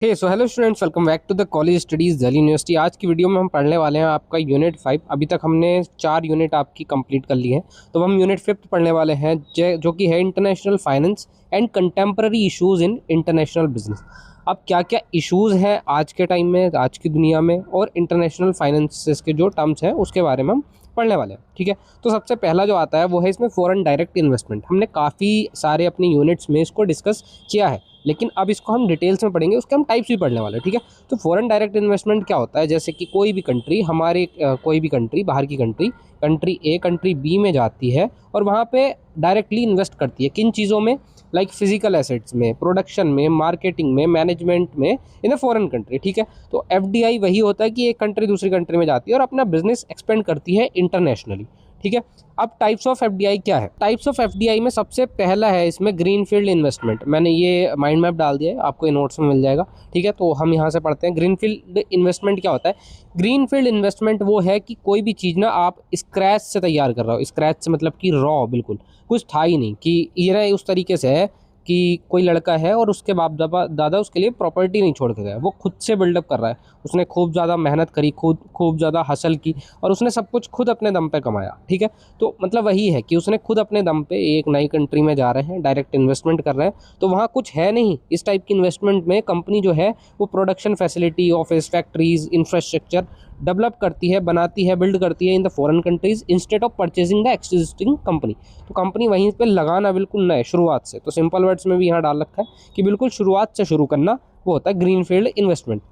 So hello students, welcome back to the college studies Delhi university. आज की video में हम पढ़ने वाले हैं आपका यूनिट 5। अभी तक हमने 4 यूनिट आपकी कंप्लीट कर ली है, तो हम यूनिट 5 पढ़ने वाले हैं जो कि है international finance and contemporary issues in international business. अब क्या क्या इश्यूज हैं आज के टाइम में, आज की दुनिया में, और इंटरनेशनल फाइनेंसेस के जो टर्म्स हैं उसके बारे में हम पढ़ने वाले हैं। ठीक है, तो सबसे पहला जो आता है वो है इसमें फॉरेन डायरेक्ट इन्वेस्टमेंट। हमने काफ़ी सारे अपने यूनिट्स में इसको डिस्कस किया है, लेकिन अब इसको हम डिटेल्स में पढ़ेंगे, उसके हम टाइप्स भी पढ़ने वाले हैं। ठीक है, तो फॉरेन डायरेक्ट इन्वेस्टमेंट क्या होता है? जैसे कि कोई भी कंट्री हमारे कोई भी कंट्री, बाहर की country, country A country B में जाती है और वहाँ पे डायरेक्टली इन्वेस्ट करती है। किन चीज़ों में? लाइक फिजिकल एसेट्स में, प्रोडक्शन में, मार्केटिंग में, मैनेजमेंट में, इन अ फॉरेन कंट्री। ठीक है, तो एफडीआई वही होता है कि एक कंट्री दूसरी कंट्री में जाती है और अपना बिजनेस एक्सपेंड करती है इंटरनेशनली। ठीक है, अब टाइप्स ऑफ एफडीआई क्या है? टाइप्स ऑफ एफडीआई में सबसे पहला है इसमें ग्रीनफील्ड इन्वेस्टमेंट। मैंने ये माइंड मैप डाल दिया है, आपको ये नोट्स में मिल जाएगा। ठीक है, तो हम यहाँ से पढ़ते हैं। ग्रीनफील्ड इन्वेस्टमेंट क्या होता है? ग्रीनफील्ड इन्वेस्टमेंट वो है कि कोई भी चीज़ ना आप स्क्रैच से तैयार कर रहे हो। स्क्रैच से मतलब कि रॉ, बिल्कुल कुछ था ही नहीं, कि ये उस तरीके से है कि कोई लड़का है और उसके बाप दादा उसके लिए प्रॉपर्टी नहीं छोड़ के गए, वो खुद से बिल्डअप कर रहा है। उसने खूब ज़्यादा मेहनत करी, खूब ज़्यादा हसल की, और उसने सब कुछ खुद अपने दम पे कमाया। ठीक है, तो मतलब वही है कि उसने खुद अपने दम पे एक नई कंट्री में जा रहे हैं, डायरेक्ट इन्वेस्टमेंट कर रहे हैं, तो वहाँ कुछ है नहीं। इस टाइप की इन्वेस्टमेंट में कंपनी जो है वो production facility, office, factories, infrastructure develop करती है, बनाती है, बिल्ड करती है in the foreign countries instead of purchasing the existing company. तो कंपनी वहीं पे लगाना बिल्कुल नए शुरुआत से। तो सिंपल वर्ड्स में भी यहाँ डाल रखा है कि बिल्कुल शुरुआत से शुरू करना, वो होता है ग्रीनफील्ड इन्वेस्टमेंट।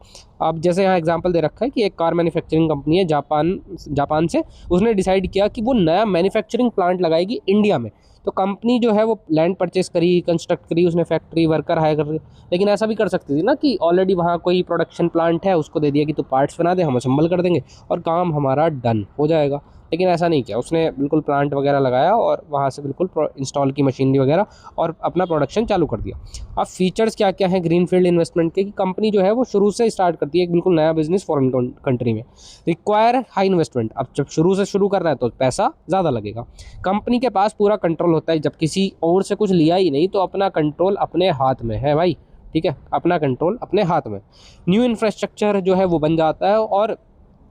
अब जैसे यहाँ एग्जांपल दे रखा है कि एक कार मैन्युफैक्चरिंग कंपनी है जापान से, उसने डिसाइड किया कि वो नया मैन्युफैक्चरिंग प्लांट लगाएगी इंडिया में। तो कंपनी जो है वो लैंड परचेस करी, कंस्ट्रक्ट करी, उसने फैक्ट्री, वर्कर हायर कर रही। लेकिन ऐसा भी कर सकती थी ना कि ऑलरेडी वहाँ कोई प्रोडक्शन प्लांट है, उसको दे दिया कि तू पार्ट्स बना दे, हम असेंबल कर देंगे और काम हमारा डन हो जाएगा। लेकिन ऐसा नहीं किया उसने, बिल्कुल प्लांट वगैरह लगाया और वहाँ से बिल्कुल इंस्टॉल की मशीनरी वगैरह और अपना प्रोडक्शन चालू कर दिया। अब फीचर्स क्या क्या हैं ग्रीनफील्ड इन्वेस्टमेंट के? कि कंपनी जो है वो शुरू से स्टार्ट करती है एक बिल्कुल नया बिजनेस फॉरेन कंट्री में। Require high investment. अब जब शुरू से शुरू कर रहा है तो पैसा ज़्यादा लगेगा। कंपनी के पास पूरा कंट्रोल होता है, जब किसी और से कुछ लिया ही नहीं तो अपना कंट्रोल अपने हाथ में है भाई। ठीक है, अपना कंट्रोल अपने हाथ में। न्यू इंफ्रास्ट्रक्चर जो है वो बन जाता है और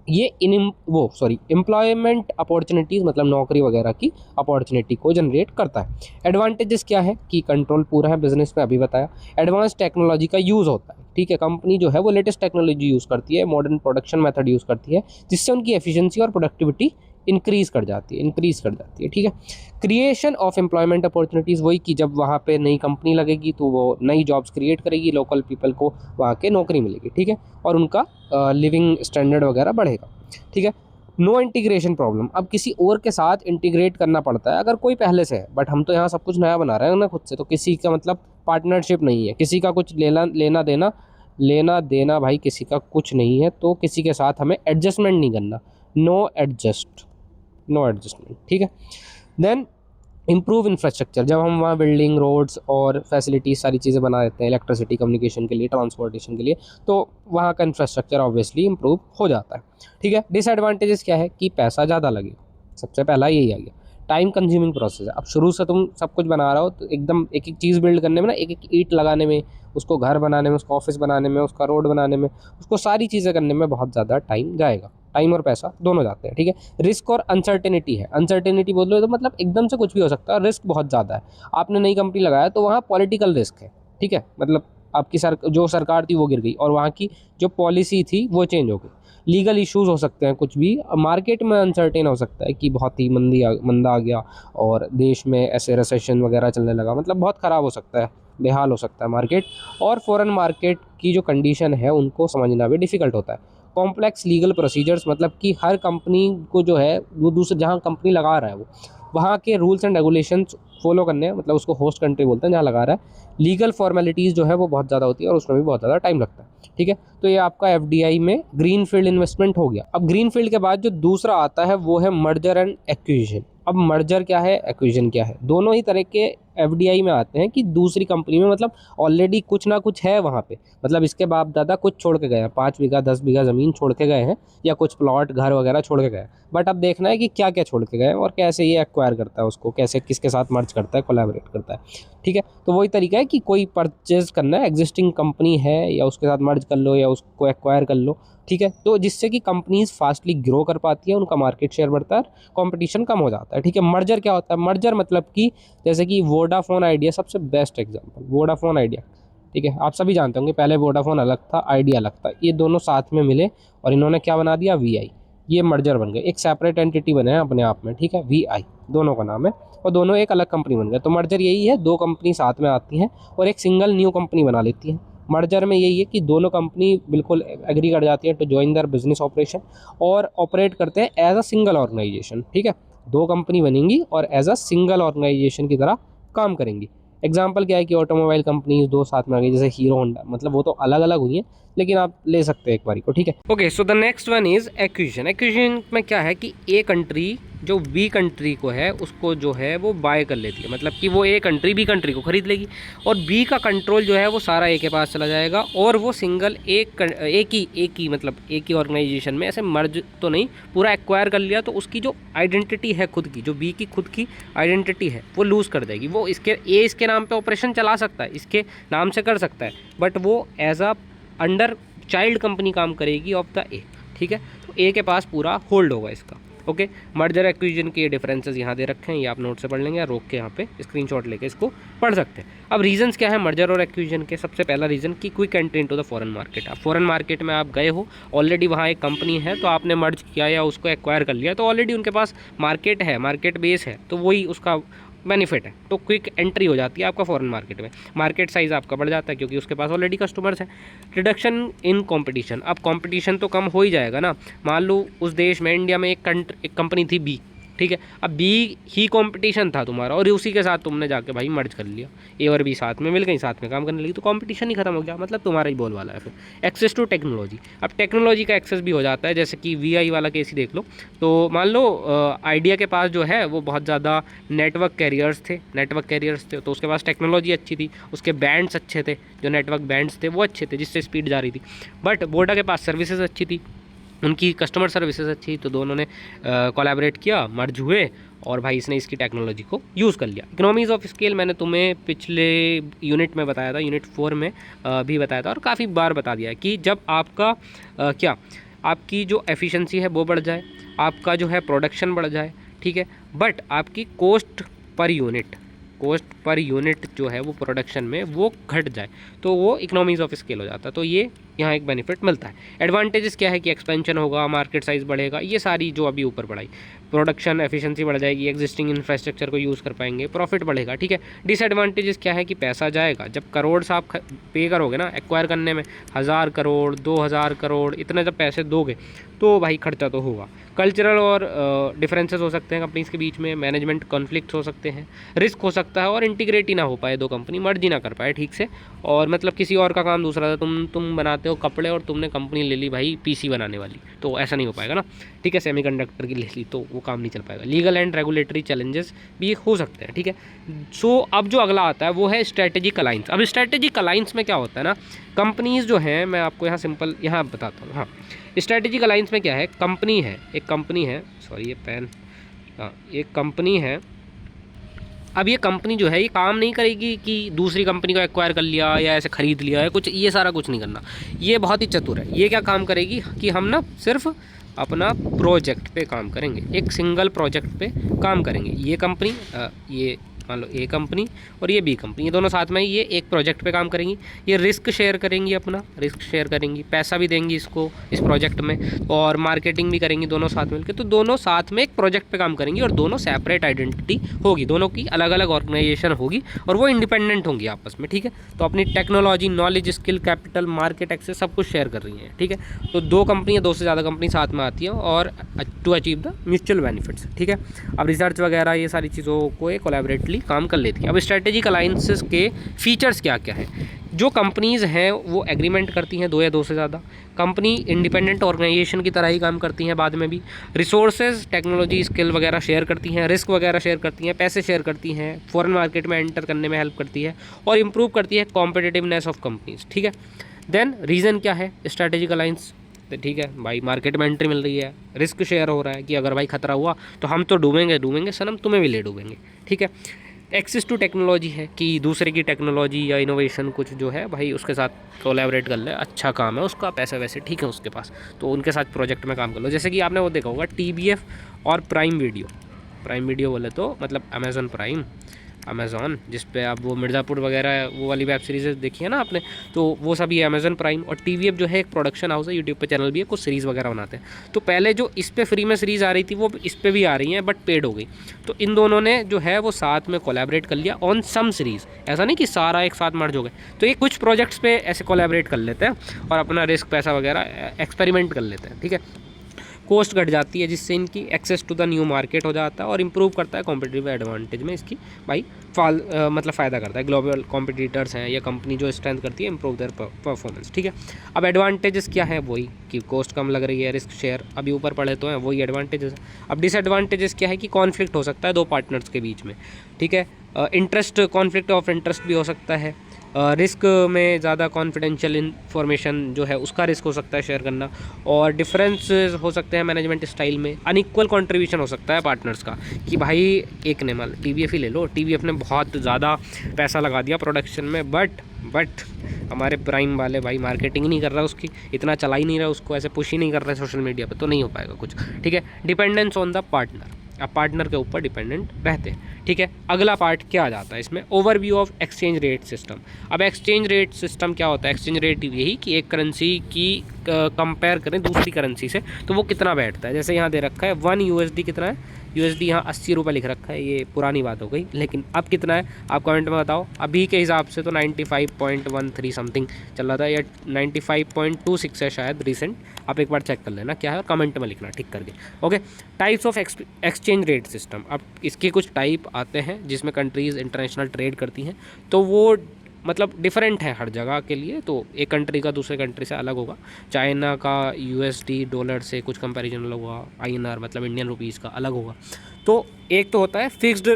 ये एम्प्लॉयमेंट अपॉर्चुनिटीज़, मतलब नौकरी वगैरह की अपॉर्चुनिटी को जनरेट करता है। एडवांटेजेस क्या है? कि कंट्रोल पूरा है बिजनेस में, अभी बताया। एडवांस टेक्नोलॉजी का यूज़ होता है। ठीक है, कंपनी जो है वो लेटेस्ट टेक्नोलॉजी यूज़ करती है, मॉडर्न प्रोडक्शन मेथड यूज़ करती है, जिससे उनकी एफिशिएंसी और प्रोडक्टिविटी इंक्रीज़ कर जाती है। ठीक है, क्रिएशन ऑफ एम्प्लॉयमेंट अपॉर्चुनिटीज़, वही कि जब वहाँ पे नई कंपनी लगेगी तो वो नई जॉब्स क्रिएट करेगी, लोकल पीपल को वहाँ के नौकरी मिलेगी। ठीक है, और उनका लिविंग स्टैंडर्ड वगैरह बढ़ेगा। ठीक है, नो इंटीग्रेशन प्रॉब्लम। अब किसी और के साथ इंटीग्रेट करना पड़ता है अगर कोई पहले से है, बट हम तो यहाँ सब कुछ नया बना रहे हैं ना खुद से, तो किसी का मतलब पार्टनरशिप नहीं है, किसी का कुछ लेना देना भाई किसी का कुछ नहीं है, तो किसी के साथ हमें एडजस्टमेंट नहीं करना। No adjustment. ठीक है, देन इम्प्रूव इंफ्रास्ट्रक्चर। जब हम वहाँ बिल्डिंग, रोड्स और फैसिलिटीज़ सारी चीज़ें बना देते हैं इलेक्ट्रिसिटी, कम्युनिकेशन के लिए, ट्रांसपोर्टेशन के लिए, तो वहाँ का इंफ्रास्ट्रक्चर ऑब्वियसली इम्प्रूव हो जाता है। ठीक है, डिसएडवांटेजेस क्या है? कि पैसा ज़्यादा लगेगा, सबसे पहला यही आ गया। टाइम कंज्यूमिंग प्रोसेस है। अब शुरू से तुम सब कुछ बना रहे हो तो एकदम एक एक चीज़ बिल्ड करने में ना, एक एक ईंट लगाने में, उसको घर बनाने में, उसको ऑफिस बनाने में, उसका रोड बनाने में, उसको सारी चीज़ें करने में बहुत ज़्यादा टाइम जाएगा। टाइम और पैसा दोनों जाते हैं। ठीक है, रिस्क और अनसर्टेनिटी है। अनसर्टेनिटी बोल रहे हो तो मतलब एकदम से कुछ भी हो सकता है, रिस्क बहुत ज़्यादा है। आपने नई कंपनी लगाया तो वहाँ पॉलिटिकल रिस्क है। ठीक है, मतलब आपकी जो सरकार थी वो गिर गई और वहाँ की जो पॉलिसी थी वो चेंज हो गई। लीगल इश्यूज़ हो सकते हैं, कुछ भी मार्केट में अनसर्टेन हो सकता है कि बहुत ही मंदा आ गया और देश में ऐसे रिसेशन वगैरह चलने लगा, मतलब बहुत ख़राब हो सकता है, बेहाल हो सकता है मार्केट। और फॉरेन मार्केट की जो कंडीशन है उनको समझना भी डिफ़िकल्ट होता है। कॉम्प्लेक्स लीगल प्रोसीजर्स, मतलब कि हर कंपनी को जो है वो दूसरे जहाँ कंपनी लगा रहा है वो वहाँ के रूल्स एंड रेगुलेशंस फॉलो करने हैं, मतलब उसको होस्ट कंट्री बोलते हैं जहाँ लगा रहा है। लीगल फॉर्मेलिटीज़ जो है वो बहुत ज़्यादा होती है और उसमें भी बहुत ज़्यादा टाइम लगता है। ठीक है, तो ये आपका एफडीआई में ग्रीन फील्ड इन्वेस्टमेंट हो गया। अब ग्रीन फील्ड के बाद जो दूसरा आता है वो है मर्जर एंड एक्विजिशन। अब मर्जर क्या है, एक्विजिशन क्या है? दोनों ही तरह के एफडीआई में आते हैं कि दूसरी कंपनी में, मतलब ऑलरेडी कुछ ना कुछ है वहाँ पे, मतलब इसके बाप दादा कुछ छोड़ के गए हैं, 5 बीघा 10 बीघा ज़मीन छोड़ के गए हैं, या कुछ प्लॉट घर वगैरह छोड़ के गए हैं। बट अब देखना है कि क्या क्या छोड़ के गए हैं और कैसे ये एक्वायर करता है उसको, कैसे किसके साथ मर्ज करता है, कोलैबोरेट करता है। ठीक है, तो वही तरीका है कि कोई परचेज करना है, एग्जिस्टिंग कंपनी है या उसके साथ मर्ज कर लो या उसको एक्वायर कर लो। ठीक है, तो जिससे कि कंपनीज फास्टली ग्रो कर पाती है, उनका मार्केट शेयर बढ़ता है, कंपटीशन कम हो जाता है। ठीक है, मर्जर क्या होता है? मर्जर मतलब कि जैसे कि वोडाफोन आइडिया सबसे बेस्ट एग्जांपल, वोडाफोन आइडिया। ठीक है, आप सभी जानते होंगे पहले वोडाफोन अलग था, आइडिया अलग था, ये दोनों साथ में मिले और इन्होंने क्या बना दिया? वीआई। ये मर्जर बन गए, एक सेपरेट एंटिटी बने हैं अपने आप में। ठीक है, वीआई दोनों का नाम है और दोनों एक अलग कंपनी बन गए। तो मर्जर यही है, दो कंपनी साथ में आती हैं और एक सिंगल न्यू कंपनी बना लेती हैं। मर्जर में यही है कि दोनों कंपनी बिल्कुल एग्री कर जाती है to join their business operation और ऑपरेट करते हैं एज अ सिंगल ऑर्गेनाइजेशन। ठीक है, दो कंपनी बनेंगी और एज अ सिंगल ऑर्गेनाइजेशन की तरह काम करेंगी। एग्जाम्पल क्या है कि ऑटोमोबाइल कंपनीज दो साथ में आ गई, जैसे हीरो होंडा, मतलब वो तो अलग अलग हुई हैं लेकिन आप ले सकते हैं एक बारी को। ठीक है, okay, so the next one is acquisition. Acquisition में क्या है कि ए कंट्री जो बी कंट्री को है उसको जो है वो बाय कर लेती है, मतलब कि वो ए कंट्री बी कंट्री को खरीद लेगी और बी का कंट्रोल जो है वो सारा ए के पास चला जाएगा और वो सिंगल एक ही मतलब एक ही ऑर्गेनाइजेशन में ऐसे मर्ज तो नहीं, पूरा एक्वायर कर लिया तो उसकी जो आइडेंटिटी है खुद की, जो बी की खुद की आइडेंटिटी है वो लूज़ कर देगी। वो इसके नाम पे ऑपरेशन चला सकता है, इसके नाम से कर सकता है, बट वो as a under child company काम करेगी ऑफ द ए। ठीक है, तो ए के पास पूरा होल्ड होगा इसका। ओके, मर्जर एक्विजिशन के डिफरेंसेस यहाँ दे रखे हैं, ये आप नोट से पढ़ लेंगे या रोक के यहाँ पे स्क्रीनशॉट लेके इसको पढ़ सकते हैं। अब रीजंस क्या है मर्जर और एक्विजिशन के? सबसे पहला रीज़न कि quick entry into the foreign market. आप फॉरेन मार्केट में आप गए हो, ऑलरेडी वहाँ एक कंपनी है तो आपने मर्ज किया या उसको एक्वायर कर लिया, तो ऑलरेडी उनके पास मार्केट है, मार्केट बेस है, तो वही उसका बेनिफिट है। तो क्विक एंट्री हो जाती है आपका फॉरेन मार्केट में, मार्केट साइज़ आपका बढ़ जाता है क्योंकि उसके पास ऑलरेडी कस्टमर्स हैं। रिडक्शन इन कंपटीशन, अब कंपटीशन तो कम हो ही जाएगा ना। मान लो उस देश में, इंडिया में एक कंपनी थी बी, ठीक है, अब बी ही कंपटीशन था तुम्हारा और उसी के साथ तुमने जाके भाई मर्ज कर लिया, ए और बी साथ में मिल गई, साथ में काम करने लगी, तो कंपटीशन ही खत्म हो गया, मतलब तुम्हारा ही बोल वाला है। फिर एक्सेस टू टेक्नोलॉजी, अब टेक्नोलॉजी का एक्सेस भी हो जाता है, जैसे कि वीआई वाला केस ही देख लो। तो मान लो आइडिया के पास जो है वो बहुत ज़्यादा नेटवर्क कैरियर्स थे, तो उसके पास टेक्नोलॉजी अच्छी थी, उसके बैंड्स अच्छे थे, जो नेटवर्क बैंड्स थे वो अच्छे थे जिससे स्पीड जा रही थी। बट वोडा के पास सर्विसेज अच्छी थी, उनकी कस्टमर सर्विसेज अच्छी, तो दोनों ने कोलैबोरेट किया, मर्ज हुए और भाई इसने इसकी टेक्नोलॉजी को यूज़ कर लिया। इकोनॉमीज़ ऑफ स्केल मैंने तुम्हें पिछले यूनिट में बताया था, यूनिट 4 में भी बताया था और काफ़ी बार बता दिया है कि जब आपका आपकी जो एफिशिएंसी है वो बढ़ जाए, आपका जो है प्रोडक्शन बढ़ जाए, ठीक है, बट आपकी कॉस्ट पर यूनिट जो है वो प्रोडक्शन में वो घट जाए, तो वो इकोनॉमीज़ ऑफ स्केल हो जाता है। तो ये यहाँ एक बेनिफिट मिलता है। एडवांटेजेस क्या है कि एक्सपेंशन होगा, मार्केट साइज़ बढ़ेगा, ये सारी जो अभी ऊपर बढ़ाई, प्रोडक्शन एफिशिएंसी बढ़ जाएगी, एग्जिस्टिंग इंफ्रास्ट्रक्चर को यूज़ कर पाएंगे, प्रॉफिट बढ़ेगा। ठीक है, डिसएडवांटेजेस क्या है कि पैसा जाएगा, जब करोड़ से आप पे करोगे ना एक्वायर करने में, 1000 करोड़ 2000 करोड़ इतने जब पैसे दोगे तो भाई खर्चा तो होगा। कल्चरल और डिफरेंसेस हो सकते हैं कंपनीज़ के बीच में, मैनेजमेंट कॉन्फ्लिक्ट हो सकते हैं, रिस्क हो सकता है और इंटीग्रेट ही ना हो पाए, दो कंपनी मर्ज ही ना कर पाए ठीक से, और मतलब किसी और का काम दूसरा था, तुम बनाते हो कपड़े और तुमने कंपनी ले ली भाई पीसी बनाने वाली, तो ऐसा नहीं हो पाएगा ना। ठीक है, सेमीकंडक्टर की ले ली तो वो काम नहीं चल पाएगा। लीगल एंड रेगुलेटरी चैलेंजेस भी हो सकते हैं। ठीक है, सो अब जो अगला आता है वो है स्ट्रेटेजिक अलाइंस। अब स्ट्रेटेजिक अलाइंस में क्या होता है ना, कंपनीज़ जो हैं, मैं आपको यहाँ सिंपल यहाँ बताता हूँ। हाँ, स्ट्रेटेजिक अलाइंस में क्या है, एक कंपनी है, सॉरी ये पेन, हाँ एक कंपनी है। अब ये कंपनी जो है ये काम नहीं करेगी कि दूसरी कंपनी को एक्वायर कर लिया या ऐसे ख़रीद लिया है कुछ, ये सारा कुछ नहीं करना। ये बहुत ही चतुर है। ये क्या काम करेगी कि हम ना सिर्फ अपना प्रोजेक्ट पे काम करेंगे, एक सिंगल प्रोजेक्ट पे काम करेंगे। ये कंपनी ये मान लो ए कंपनी और ये बी कंपनी, ये दोनों साथ में ये एक प्रोजेक्ट पे काम करेंगी। ये रिस्क शेयर करेंगी, अपना रिस्क शेयर करेंगी, पैसा भी देंगी इसको इस प्रोजेक्ट में और मार्केटिंग भी करेंगी दोनों साथ मिलकर। तो दोनों साथ में एक प्रोजेक्ट पे काम करेंगी और दोनों सेपरेट आइडेंटिटी होगी, दोनों की अलग अलग ऑर्गेनाइजेशन होगी और वो इंडिपेंडेंट होंगी आपस में। ठीक है, तो अपनी technology, knowledge, skill, capital, market access सब कुछ शेयर कर रही हैं। ठीक है, तो दो कंपनियाँ, दो से ज़्यादा कंपनी साथ में आती हैं और to achieve the mutual benefits. ठीक है, अब रिसर्च वगैरह ये सारी चीज़ों को कोलैबोरेटली कंपैरेटिवली काम कर लेती हैं। अब स्ट्रेटेजिक अलाइंसेस के फीचर्स क्या क्या हैं। जो कंपनीज़ हैं वो एग्रीमेंट करती हैं 2 या 2 से ज़्यादा। कंपनी इंडिपेंडेंट ऑर्गेनाइजेशन की तरह ही काम करती हैं बाद में भी। रिसोर्सेज, टेक्नोलॉजी, स्किल वगैरह शेयर करती हैं, रिस्क वगैरह शेयर करती हैं, पैसे शेयर करती हैं, फॉरेन मार्केट में एंटर करने में हेल्प करती है और इम्प्रूव करती है कॉम्पिटिटिवनेस ऑफ कंपनीज। ठीक है। देन रीज़न क्या है स्ट्रेटेजिक अलाइंस, तो ठीक है भाई मार्केट में एंट्री मिल रही है, रिस्क शेयर हो रहा है कि अगर भाई खतरा हुआ तो हम तो डूबेंगे सनम, तुम्हें भी ले डूबेंगे। ठीक है। एक्सेस टू टेक्नोलॉजी है कि दूसरे की टेक्नोलॉजी या इनोवेशन कुछ जो है भाई उसके साथ कोलैबोरेट कर ले, अच्छा काम है उसका, पैसे वैसे ठीक है उसके पास, तो उनके साथ प्रोजेक्ट में काम कर लो। जैसे कि आपने वो देखा होगा TBF और प्राइम वीडियो बोले तो मतलब अमेज़ॉन जिस पे आप वो मिर्ज़ापुर वगैरह वो वाली वेब सीरीज़ देखी है ना आपने, तो वो सब ये अमेज़न प्राइम और TVF जो है एक प्रोडक्शन हाउस है, यूट्यूब पे चैनल भी है, कुछ सीरीज़ वगैरह बनाते हैं। तो पहले जो इस पे फ्री में सीरीज़ आ रही थी वो इस पे भी आ रही हैं बट पेड हो गई। तो इन दोनों ने जो है वो साथ में कोलैबोरेट कर लिया ऑन सम सीरीज़, ऐसा नहीं कि सारा एक साथ मर्ज हो गए। तो ये कुछ प्रोजेक्ट्स पे ऐसे कोलैबोरेट कर लेते हैं और अपना रिस्क पैसा वगैरह एक्सपेरिमेंट कर लेते हैं। ठीक है। कॉस्ट घट जाती है जिससे इनकी access to the new market हो जाता है और इंप्रूव करता है कॉम्पिटिटिव एडवांटेज में इसकी भाई मतलब फ़ायदा करता है। ग्लोबल कॉम्पिटिटर्स हैं या कंपनी जो स्ट्रेंथ करती है इंप्रूव देयर परफॉर्मेंस। ठीक है। अब एडवांटेजेस क्या है, वही कि कॉस्ट कम लग रही है, रिस्क शेयर अभी ऊपर पढ़े तो हैं, वही एडवांटेजेस। अब डिसएडवांटेजेस क्या है कि कॉन्फ्लिक्ट हो सकता है 2 पार्टनर्स के बीच में। ठीक है। इंटरेस्ट, कॉन्फ्लिक्ट ऑफ इंटरेस्ट भी हो सकता है। रिस्क में ज़्यादा कॉन्फिडेंशियल इन्फॉर्मेशन जो है उसका रिस्क हो सकता है शेयर करना, और डिफरेंस हो सकते हैं मैनेजमेंट स्टाइल में। अनइक्वल कंट्रीब्यूशन हो सकता है पार्टनर्स का कि भाई एक ने मान TVF ही ले लो, TVF ने बहुत ज़्यादा पैसा लगा दिया प्रोडक्शन में बट हमारे प्राइम वाले भाई मार्केटिंग नहीं कर रहा उसकी, इतना चला ही नहीं रहा उसको, ऐसे पुश ही नहीं कर रहे सोशल मीडिया पे, तो नहीं हो पाएगा कुछ। ठीक है। डिपेंडेंस ऑन द पार्टनर, अब पार्टनर के ऊपर डिपेंडेंट रहते हैं। ठीक है। अगला पार्ट क्या आ जाता है इसमें, overview of exchange rate system. अब एक्सचेंज रेट सिस्टम क्या होता है, एक्सचेंज रेट यही कि एक करेंसी की कंपेयर करें दूसरी करेंसी से तो वो कितना बैठता है। जैसे यहाँ दे रखा है 1 USD कितना है, USD यहाँ 80 रुपये लिख रखा है, ये पुरानी बात हो गई, लेकिन अब कितना है आप कमेंट में बताओ। अभी के हिसाब से तो 95.13 समथिंग चल रहा था या 95.26 है शायद रिसेंट, आप एक बार चेक कर लेना क्या है और कमेंट में लिखना ठीक करके। Okay. Types of exchange rate system, अब इसके कुछ टाइप आते हैं जिसमें कंट्रीज़ इंटरनेशनल ट्रेड करती हैं, तो वो मतलब डिफरेंट है हर जगह के लिए, तो एक कंट्री का दूसरे कंट्री से अलग होगा। चाइना का USD डॉलर से कुछ कंपैरिजन अलग होगा, INR मतलब इंडियन रुपीज़ का अलग होगा। तो एक तो होता है फिक्स्ड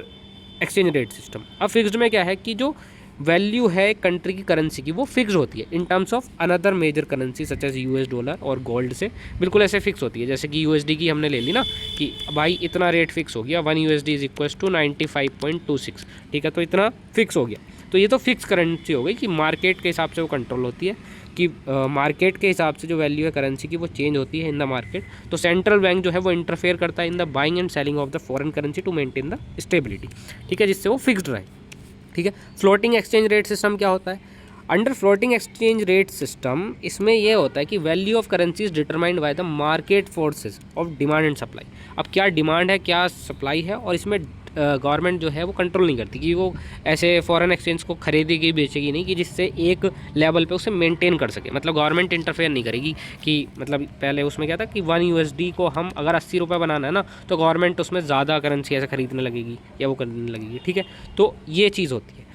एक्सचेंज रेट सिस्टम। अब फिक्स्ड में क्या है कि जो वैल्यू है एक कंट्री की करेंसी की वो फिक्स होती है in terms of another major currency such as US dollar और गोल्ड से बिल्कुल ऐसे फिक्स होती है। जैसे कि USD की हमने ले ली ना कि भाई इतना रेट फिक्स हो गया, 1 USD इज इक्वल्स टू 95.26। ठीक है। तो इतना फिक्स हो गया, तो ये तो फिक्स करेंसी हो गई कि मार्केट के हिसाब से वो कंट्रोल होती है कि मार्केट के हिसाब से जो वैल्यू है करेंसी की वो चेंज होती है इन द मार्केट। तो सेंट्रल बैंक जो है वो इंटरफेयर करता है in the buying and selling of the foreign currency to maintain the stability. ठीक है। जिससे वो फिक्स्ड रहे। ठीक है। फ्लोटिंग एक्सचेंज रेट सिस्टम क्या होता है, under floating exchange rate system इसमें यह होता है कि value of currency is determined by the market forces of demand and supply. अब क्या डिमांड है क्या सप्लाई है, और इसमें गवर्नमेंट जो है वो कंट्रोल नहीं करती कि वो ऐसे फॉरेन एक्सचेंज को खरीदेगी बेचेगी नहीं, कि जिससे एक लेवल पे उसे मेंटेन कर सके। मतलब गवर्नमेंट इंटरफेयर नहीं करेगी कि मतलब पहले उसमें क्या था कि 1 USD को हम अगर 80 रुपये बनाना है ना तो गवर्नमेंट उसमें ज़्यादा करेंसी ऐसे खरीदने लगेगी या वो करने लगेगी। ठीक है। तो ये चीज़ होती है।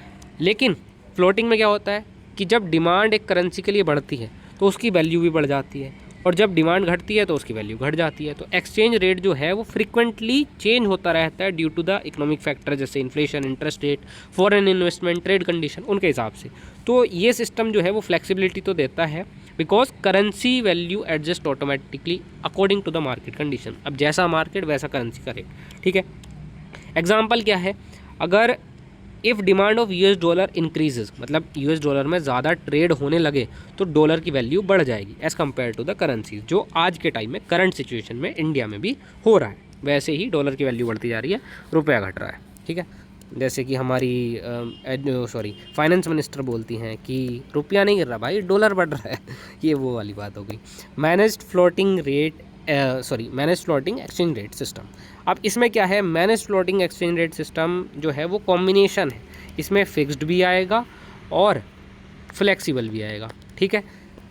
लेकिन फ्लोटिंग में क्या होता है कि जब डिमांड एक करेंसी के लिए बढ़ती है तो उसकी वैल्यू भी बढ़ जाती है, और जब डिमांड घटती है तो उसकी वैल्यू घट जाती है। तो एक्सचेंज रेट जो है वो फ्रीक्वेंटली चेंज होता रहता है due to the economic factor, जैसे inflation, interest rate, foreign investment, trade condition, उनके हिसाब से। तो ये सिस्टम जो है वो फ्लेक्सिबिलिटी तो देता है because currency value adjust automatically according to the market condition. अब जैसा मार्केट वैसा करेंसी का रेट। ठीक है। एग्जाम्पल क्या है, अगर if demand of US dollar increases, मतलब US डॉलर में ज़्यादा ट्रेड होने लगे तो डॉलर की वैल्यू बढ़ जाएगी as compare to the currencies, जो आज के टाइम में करंट सिचुएशन में इंडिया में भी हो रहा है। वैसे ही डॉलर की वैल्यू बढ़ती जा रही है, रुपया घट रहा है। ठीक है। जैसे कि हमारी फाइनेंस मिनिस्टर बोलती हैं कि रुपया नहीं गिर रहा भाई, डॉलर बढ़ रहा है। ये वो वाली बात हो गई। Managed floating exchange rate system. अब इसमें क्या है, managed floating exchange rate system जो है वो कॉम्बिनेशन है, इसमें फिक्स्ड भी आएगा और फ्लेक्सिबल भी आएगा। ठीक है।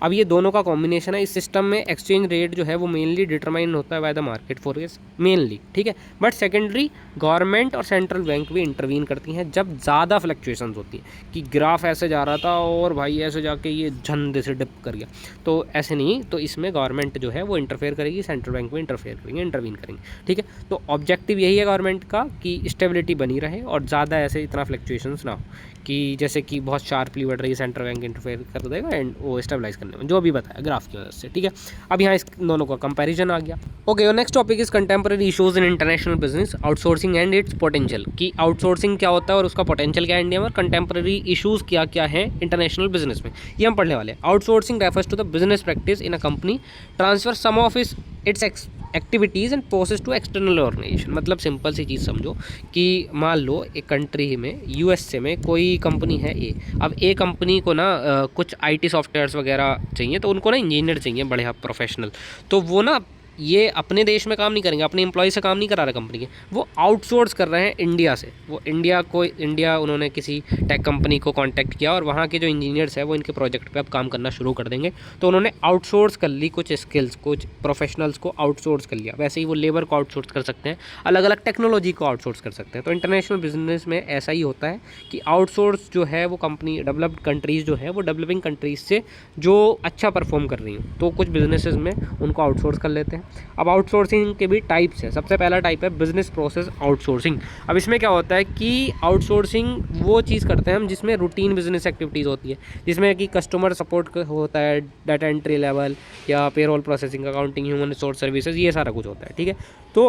अब ये दोनों का कॉम्बिनेशन है। इस सिस्टम में एक्सचेंज रेट जो है वो मेनली डिटरमाइन होता है by the market force mainly, ठीक है। बट सेकेंडरी गवर्नमेंट और सेंट्रल बैंक भी इंटरवीन करती हैं जब ज़्यादा फ्लक्चुएशंस होती हैं कि ग्राफ ऐसे जा रहा था और भाई ऐसे जाके ये झंडे से डिप कर गया, तो ऐसे नहीं, तो इसमें गवर्नमेंट जो है वो इंटरफेयर करेगी, सेंट्रल बैंक में इंटरफेयर करेंगे, इंटरवीन करेंगे, ठीक है। तो ऑब्जेक्टिव यही है गवर्नमेंट का कि स्टेबिलिटी बनी रहे और ज़्यादा ऐसे इतना फ्लक्चुएशंस ना हो कि जैसे कि बहुत शार्पली बढ़ रही है, सेंट्रल बैंक इंटरफेयर कर देगा एंड वो स्टेबलाइज करने में, जो भी बताया ग्राफ की वजह से, ठीक है। अब यहाँ इस दोनों का कंपैरिजन आ गया। ओके, और next topic is contemporary issues in international business, outsourcing and it's potential, कि आउटसोर्सिंग क्या होता है और उसका पोटेंशियल क्या है इंडिया में, और कंटेम्प्रेरी इशूज क्या क्या है इंटरनेशनल बिजनेस में, ये हम पढ़ने वाले हैं। Outsourcing refers to the business practice in a company transfer some of its activities and process to external organisation. मतलब सिंपल सी चीज़ समझो कि मान लो एक कंट्री में यूएसए में कोई कंपनी है ए, अब ए कंपनी को ना कुछ आईटी सॉफ्टवेयर्स वगैरह चाहिए, तो उनको ना इंजीनियर चाहिए बढ़िया प्रोफेशनल, तो वो ना ये अपने देश में काम नहीं करेंगे, अपने एम्प्लॉय से काम नहीं करा रहे कंपनी के, वो आउटसोर्स कर रहे हैं इंडिया से। वो इंडिया उन्होंने किसी टेक कंपनी को कांटेक्ट किया और वहाँ के जो इंजीनियर्स हैं वो इनके प्रोजेक्ट पे अब काम करना शुरू कर देंगे, तो उन्होंने आउटसोर्स कर ली कुछ स्किल्स, कुछ प्रोफेशनल्स को आउटसोर्स कर लिया। वैसे ही वो लेबर को आउटसोर्स कर सकते हैं, अलग अलग टेक्नोलॉजी को आउटसोर्स कर सकते हैं। तो इंटरनेशनल बिजनेस में ऐसा ही होता है कि आउटसोर्स जो है वो कंपनी डेवलप्ड कंट्रीज़ जो है वो डेवलपिंग कंट्रीज़ से जो अच्छा परफॉर्म कर रही हैं तो कुछ बिजनेसेस में उनको आउटसोर्स कर लेते हैं। अब आउटसोर्सिंग के भी टाइप्स है। सबसे पहला टाइप है बिजनेस प्रोसेस आउटसोर्सिंग। अब इसमें क्या होता है कि आउटसोर्सिंग वो चीज़ करते हैं हम जिसमें रूटीन बिजनेस एक्टिविटीज़ होती है, जिसमें कि कस्टमर सपोर्ट होता है, डाटा एंट्री लेवल या payroll processing, accounting, human resource services, ये सारा कुछ होता है, ठीक है। तो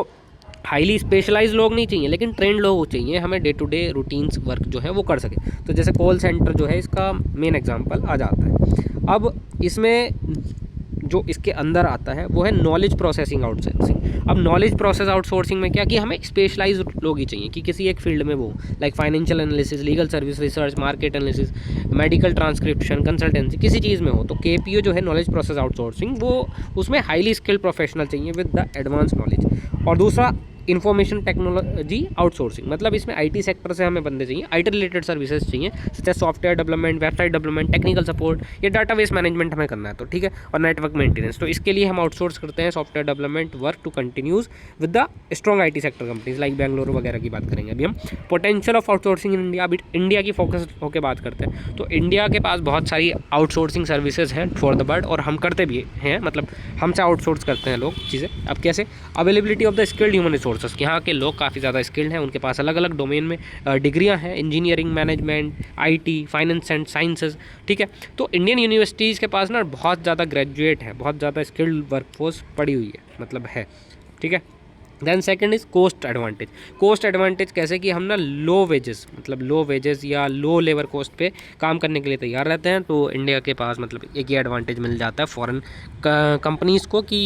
हाईली स्पेशलाइज लोग नहीं चाहिए, लेकिन ट्रेंड लोग चाहिए हमें, day to day routines work जो है वो कर सके। तो जैसे कॉल सेंटर जो है इसका मेन एग्जांपल आ जाता है। अब इसमें जो इसके अंदर आता है वो है नॉलेज प्रोसेसिंग आउटसोर्सिंग। अब नॉलेज प्रोसेस आउटसोर्सिंग में क्या कि हमें स्पेशलाइज लोग ही चाहिए कि किसी एक फील्ड में वो, like financial analysis, legal service, research, market analysis, medical transcription, consultancy, किसी चीज़ में हो। तो केपीओ जो है नॉलेज प्रोसेस आउटसोर्सिंग, वो उसमें हाईली स्किल्ड प्रोफेशनल चाहिए विद द एडवांस नॉलेज। और दूसरा इन्फॉर्मेशन टेक्नोलॉजी आउटसोर्सिंग, मतलब इसमें आईटी सेक्टर से हमें बंदे चाहिए, आईटी रिलेटेड सर्विसेज चाहिए, जैसे software development, website development, technical support, ये डाटाबेस मैनेजमेंट हमें करना है, तो ठीक है, और नेटवर्क मेंटेनेंस। तो इसके लिए हम आउटसोर्स करते हैं software development work to continues with the strong IT sector companies like Bengaluru वगैरह की बात करेंगे अभी हम। Potential of outsourcing in India, अभी इंडिया की फोकस होकर बात करते हैं। तो इंडिया के पास बहुत सारी आउटसोर्सिंग सर्विसेज हैं फॉर द वर्ल्ड, और हम करते भी हैं, मतलब हमसे आउटसोर्स करते हैं लोग चीज़ें। अब कैसे? Availability of the skilled human resources, यहाँ के लोग काफ़ी ज़्यादा स्किल्ड हैं, उनके पास अलग अलग डोमेन में डिग्रियां हैं, engineering, management, IT, finance and sciences, ठीक है। तो इंडियन यूनिवर्सिटीज़ के पास ना बहुत ज़्यादा ग्रेजुएट है, बहुत ज़्यादा स्किल्ड वर्कफोर्स पड़ी हुई है, मतलब है, ठीक है। Then second is cost advantage. Cost advantage कैसे कि हम ना लो वेजेस, मतलब लो वेजेस या लो लेबर कोस्ट पे काम करने के लिए तैयार रहते हैं। तो इंडिया के पास मतलब एक ही एडवांटेज मिल जाता है फॉरेन कंपनीज़ को कि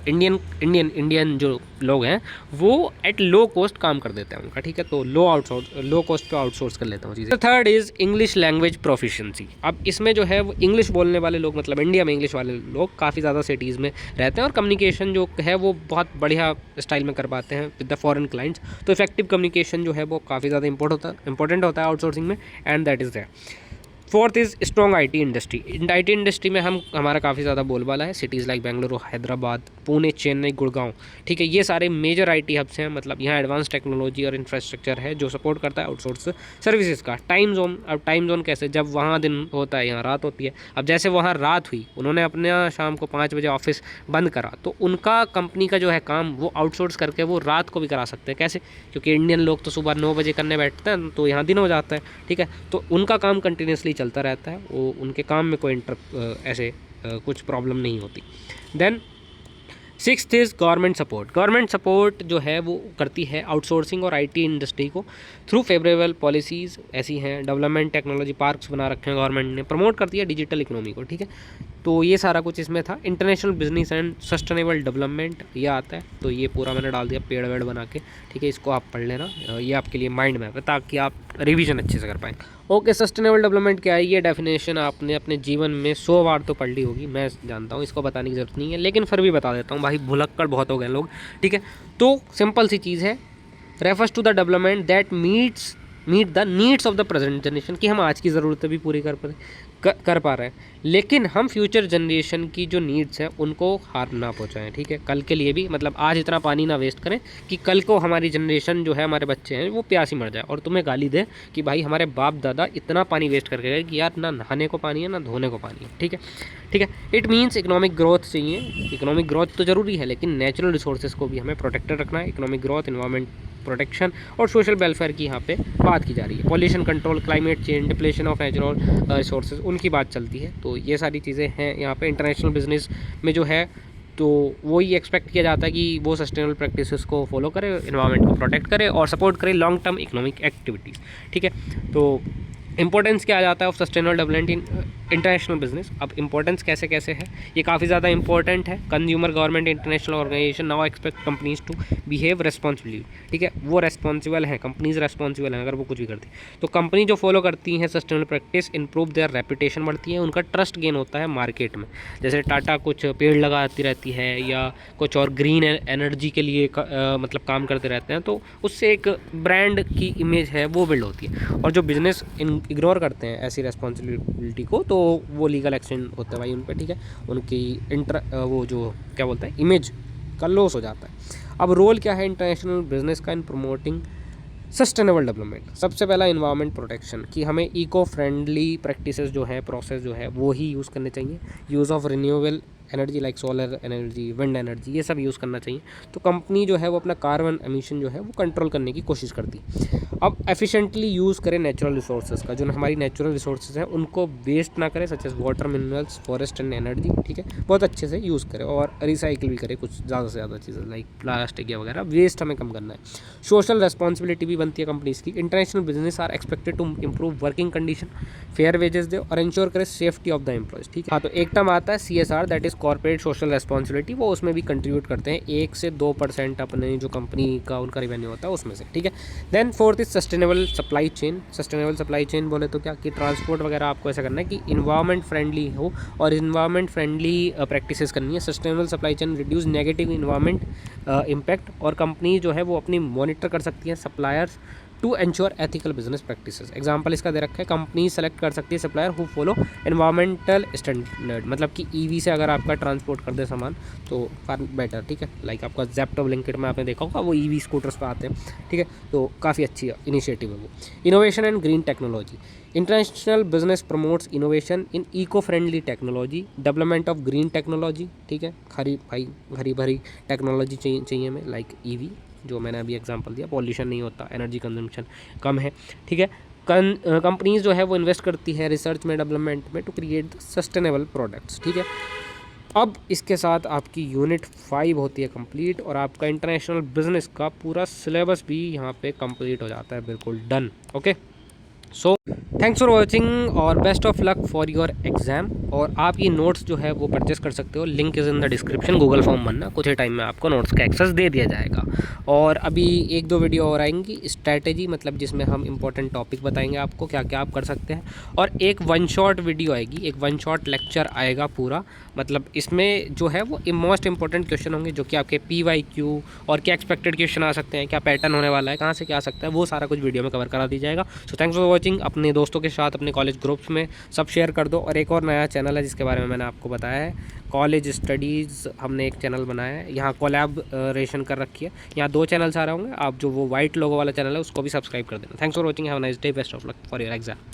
इंडियन जो लोग हैं वो एट लो कॉस्ट काम कर देते हैं उनका, ठीक है। तो लो कॉस्ट पे आउटसोर्स कर लेते हैं चीज़ें। Third is English language proficiency. अब इसमें जो है वो इंग्लिश बोलने वाले लोग, मतलब इंडिया में इंग्लिश वाले लोग काफ़ी ज़्यादा सिटीज़ में रहते हैं और कम्युनिकेशन जो है वो बहुत बढ़िया स्टाइल में कर पाते हैं विद द फॉरेन क्लाइंट्स। तो इफेक्टिव कम्युनिकेशन जो है वो काफ़ी ज़्यादा इंपॉर्टेंट होता है आउटसोर्सिंग में, and that is that. Fourth is strong IT industry. IT industry में हमारा काफ़ी ज़्यादा बोलबाला है। सिटीज़ लाइक बेंगलुरु, हैदराबाद, पुणे, चेन्नई, गुड़गांव, ठीक है, ये सारे मेजर आईटी हब्स हैं। मतलब यहाँ एडवांस टेक्नोलॉजी और इंफ्रास्ट्रक्चर है जो सपोर्ट करता है आउटसोर्स सर्विसेज का। टाइम जोन, अब टाइम जोन कैसे, जब वहाँ दिन होता है यहाँ रात होती है। अब जैसे वहाँ रात हुई, उन्होंने अपने शाम को 5 बजे ऑफिस बंद करा, तो उनका कंपनी का जो है काम वो आउटसोर्स करके वो रात को भी करा सकते हैं। कैसे? क्योंकि इंडियन लोग तो सुबह 9 बजे करने बैठते हैं, तो यहाँ दिन हो जाता है, ठीक है। तो उनका काम कंटिन्यूसली चलता रहता है, वो उनके काम में कोई ऐसे कुछ प्रॉब्लम नहीं होती। Then sixth is government support. Government support जो है वो करती है आउटसोर्सिंग और आईटी इंडस्ट्री को थ्रू फेवरेबल पॉलिसीज़ ऐसी हैं, डेवलपमेंट, टेक्नोलॉजी पार्क्स बना रखे हैं गवर्नमेंट ने, प्रमोट करती है डिजिटल इकोनॉमी को, ठीक है। तो ये सारा कुछ इसमें था। International business and sustainable development ये आता है, तो ये पूरा मैंने डाल दिया पेड़ वेड़ बना के, ठीक है। इसको आप पढ़ लेना, ये आपके लिए माइंड मैप है ताकि आप रिवीजन अच्छे से कर पाएँ। ओके, सस्टेनेबल डेवलपमेंट क्या है, ये डेफिनेशन आपने अपने जीवन में 100 बार तो पढ़ ली होगी, मैं जानता हूँ, इसको बताने की ज़रूरत नहीं है, लेकिन फिर भी बता देता हूँ भाई, भुलक्कड़ बहुत हो गए लोग, ठीक है। तो सिंपल सी चीज़ है, refers to the development that meet the needs of the present generation, कि हम आज की ज़रूरतें भी पूरी कर कर पा रहे हैं, लेकिन हम फ्यूचर जनरेशन की जो नीड्स हैं उनको हार्म ना पहुँचाएँ, ठीक है। कल के लिए भी मतलब आज इतना पानी ना वेस्ट करें कि कल को हमारी जनरेशन जो है, हमारे बच्चे हैं, वो प्यासी मर जाए और तुम्हें गाली दे कि भाई हमारे बाप दादा इतना पानी वेस्ट करके गए कि यार ना नहाने को पानी है ना धोने को पानी है, ठीक है, ठीक है। इट मीन्स इकोनॉमिक ग्रोथ चाहिए। इकोनॉमिक ग्रोथ तो ज़रूरी है, लेकिन नेचुरल रिसोर्सेज को भी हमें प्रोटेक्टेड रखना है। इकोनॉमिक ग्रोथ, इन्वायरमेंट प्रोटेक्शन और सोशल वेलफेयर की यहाँ पे बात की जा रही है। Pollution control, climate change, depletion of natural resources, उनकी बात चलती है। तो ये सारी चीज़ें हैं यहाँ पे। इंटरनेशनल बिजनेस में जो है तो वही एक्सपेक्ट किया जाता है कि वो सस्टेनेबल प्रैक्टिसेस को फॉलो करे, एनवायरनमेंट को प्रोटेक्ट करे और सपोर्ट करे लॉन्ग टर्म इकोनॉमिक एक्टिविटीज़, ठीक है। तो इंपॉर्टेंस क्या आ जाता है of sustainable development in international business. अब इंपॉर्टेंस कैसे कैसे है, ये काफ़ी ज़्यादा इंपॉर्टेंट है। Consumer, government, international organisation now expect companies to behave responsibly, ठीक है। वो रेस्पॉन्सिबल हैं, कंपनीज रेस्पॉन्सिबल हैं अगर वो कुछ भी करती है। तो कंपनी जो फॉलो करती हैं sustainable practice, improve there reputation बढ़ती है, उनका ट्रस्ट गेन होता है मार्केट में। जैसे टाटा कुछ पेड़ लगाती रहती है या कुछ और ग्रीन एनर्जी के लिए मतलब काम करते रहते हैं, तो उससे एक ब्रांड की इमेज है वो बिल्ड होती है। और जो बिजनेस इग्नोर करते हैं ऐसी रेस्पॉन्सिबिलिटी को, तो वो लीगल एक्शन होता है भाई उन पे, ठीक है। उनकी वो जो क्या बोलते हैं इमेज का लॉस हो जाता है। अब रोल क्या है इंटरनेशनल बिजनेस का इन प्रमोटिंग सस्टेनेबल डेवलपमेंट। सबसे पहला इन्वायरमेंट प्रोटेक्शन, कि हमें इको फ्रेंडली प्रैक्टिसेस जो है, प्रोसेस जो है वो ही यूज़ करने चाहिए। Use of renewable energy like solar energy, wind energy, ये सब यूज़ करना चाहिए। तो कंपनी जो है वो अपना कार्बन एमिशन जो है वो कंट्रोल करने की कोशिश करती है। अब एफिशिएंटली यूज़ करें नेचुरल रिसोर्सेज का, जो हमारी नेचुरल रिसोर्सेज हैं उनको वेस्ट ना करें, such as water, minerals, forest and energy, ठीक है। बहुत अच्छे से यूज़ करें और रिसाइकिल भी करें कुछ ज़्यादा से ज़्यादा चीज़ें लाइक प्लास्टिक या वगैरह, वेस्ट हमें कम करना है। सोशल रेस्पॉन्सिबिलिटी भी बनती है कंपनीज़ की। International business are expected to improve working condition, fair wages दे और इंश्योर करें सेफ्टी ऑफ द एम्प्लॉयज़, ठीक है। हाँ, तो एक टर्म आता है CSR, that is corporate social responsibility. वो उसमें भी कंट्रीब्यूट करते हैं 1 से 2% अपने जो कंपनी का उनका रेवेन्यू होता है उसमें से, ठीक है। Then fourth is sustainable supply chain. Sustainable supply chain बोले तो क्या, कि ट्रांसपोर्ट वगैरह आपको ऐसा करना है कि इन्वायरमेंट फ्रेंडली हो और इन्वायरमेंट फ्रेंडली प्रैक्टिसेस करनी है। Sustainable supply chain reduce negative environment impact, और कंपनी जो है वो अपनी मॉनिटर कर सकती है suppliers to ensure ethical business practices. Example इसका दे रखा है, कंपनी सेलेक्ट कर सकती है supplier who follow environmental standard, मतलब कि EV से अगर आपका ट्रांसपोर्ट कर दे सामान तो फार बेटर, ठीक है। लाइक आपका ज़ेप्टो, ब्लिंकिट में आपने देखा होगा वो EV स्कूटर्स पे आते हैं, ठीक है। तो काफ़ी अच्छी इनिशिएटिव है वो। Innovation and green technology, international business promotes innovation in eco friendly technology, development of green technology, ठीक है। हरी भरी टेक्नोलॉजी चाहिए हमें, लाइक EV जो मैंने अभी एग्जांपल दिया, पॉल्यूशन नहीं होता, एनर्जी कंजम्पशन कम है, ठीक है। कंपनीज जो है वो इन्वेस्ट करती है रिसर्च में, डेवलपमेंट में, टू क्रिएट सस्टेनेबल प्रोडक्ट्स, ठीक है। अब इसके साथ आपकी यूनिट 5 होती है कंप्लीट और आपका इंटरनेशनल बिजनेस का पूरा सिलेबस भी यहाँ पे कंप्लीट हो जाता है, बिल्कुल done. Okay, so thanks for watching और best of luck for your exam. और आप ये नोट्स जो है वो परचेस कर सकते हो, link is in the description. Google form बनना, कुछ ही टाइम में आपको नोट्स का एक्सेस दे दिया जाएगा। और अभी 1-2 वीडियो और आएंगी स्ट्रैटेजी, मतलब जिसमें हम इंपॉर्टेंट टॉपिक बताएंगे आपको क्या क्या आप कर सकते हैं। और एक 1 शॉट वीडियो आएगी, एक 1 शॉट लेक्चर आएगा पूरा, मतलब इसमें जो है वो मोस्ट इंपॉर्टेंट क्वेश्चन होंगे जो कि आपके PYQ और क्या एक्सपेक्टेड क्वेश्चन आ सकते हैं, क्या पैटर्न होने वाला है, कहाँ से क्या आ सकता है, वो सारा कुछ वीडियो में कवर करा दी जाएगा। सो थैंक्स फॉर वॉचिंग। अपने दोस्तों के साथ अपने कॉलेज ग्रुप्स में सब शेयर कर दो। और एक और नया चैनल है जिसके बारे में मैंने आपको बताया है, कॉलेज स्टडीज़, हमने एक चैनल बनाया है, यहाँ कोलैबोरेशन कर रखी है। यहाँ 2 चैनल्स आ रहे होंगे, आप जो वो वाइट लोगो वाला चैनल है उसको भी सब्सक्राइब कर देना। Thanks for watching, have a nice day, best of luck for your exam.